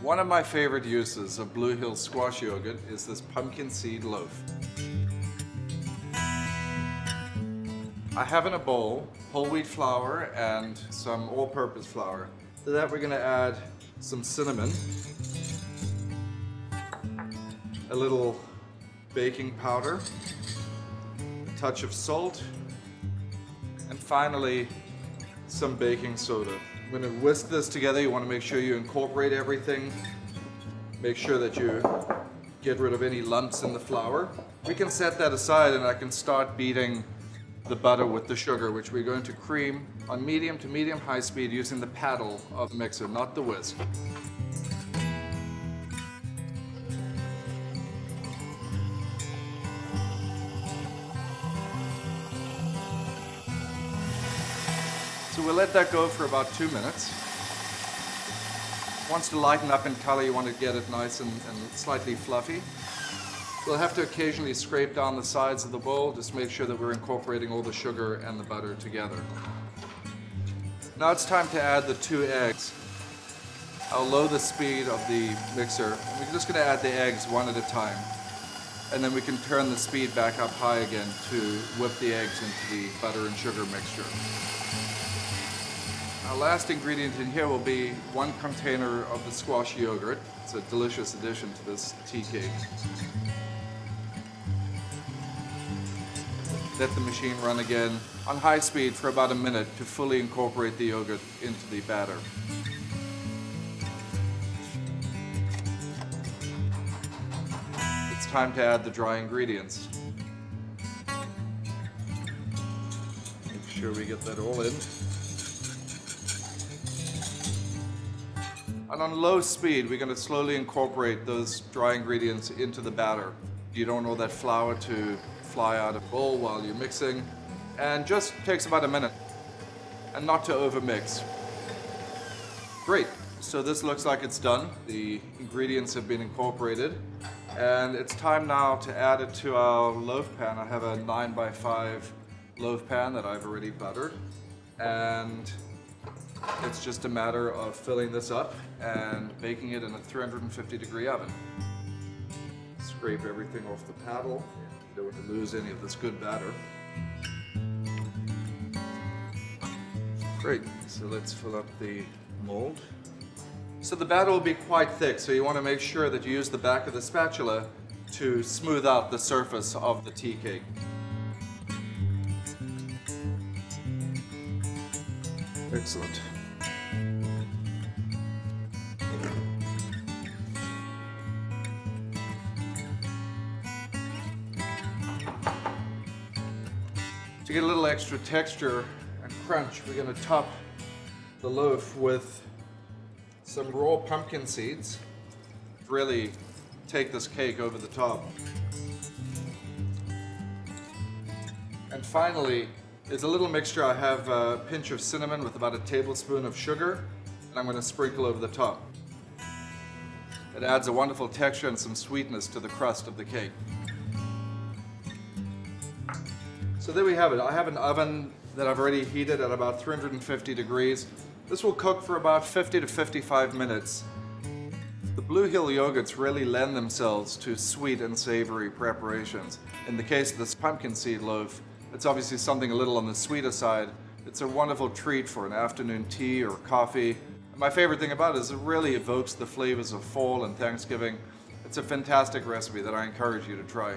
One of my favorite uses of Blue Hill squash yogurt is this pumpkin seed loaf. I have in a bowl whole wheat flour and some all-purpose flour. To that we're going to add some cinnamon, a little baking powder, a touch of salt, and finally some baking soda. I'm going to whisk this together. You want to make sure you incorporate everything. Make sure that you get rid of any lumps in the flour. We can set that aside and I can start beating the butter with the sugar, which we're going to cream on medium to medium high speed using the paddle of the mixer, not the whisk. So we'll let that go for about 2 minutes. Once to lighten up in color, you want to get it nice and slightly fluffy. We'll have to occasionally scrape down the sides of the bowl, just make sure that we're incorporating all the sugar and the butter together. Now it's time to add the 2 eggs. I'll lower the speed of the mixer. We're just going to add the eggs one at a time. And then we can turn the speed back up high again to whip the eggs into the butter and sugar mixture. Our last ingredient in here will be 1 container of the squash yogurt. It's a delicious addition to this tea cake. Let the machine run again on high speed for about a minute to fully incorporate the yogurt into the batter. It's time to add the dry ingredients. Make sure we get that all in. And on low speed, we're going to slowly incorporate those dry ingredients into the batter. You don't want that flour to fly out of the bowl while you're mixing, and just takes about a minute, and not to overmix. Great, so this looks like it's done. The ingredients have been incorporated, and it's time now to add it to our loaf pan. I have a 9x5 loaf pan that I've already buttered, and it's just a matter of filling this up and baking it in a 350-degree oven. Scrape everything off the paddle. You don't want to lose any of this good batter. Great, so let's fill up the mold. So the batter will be quite thick, so you want to make sure that you use the back of the spatula to smooth out the surface of the tea cake. Excellent. To get a little extra texture and crunch, we're going to top the loaf with some raw pumpkin seeds. Really take this cake over the top. And finally, there's a little mixture. I have a pinch of cinnamon with about a tablespoon of sugar, and I'm going to sprinkle over the top. It adds a wonderful texture and some sweetness to the crust of the cake. So there we have it. I have an oven that I've already heated at about 350 degrees. This will cook for about 50 to 55 minutes. The Blue Hill yogurts really lend themselves to sweet and savory preparations. In the case of this pumpkin seed loaf, it's obviously something a little on the sweeter side. It's a wonderful treat for an afternoon tea or coffee. And my favorite thing about it is it really evokes the flavors of fall and Thanksgiving. It's a fantastic recipe that I encourage you to try.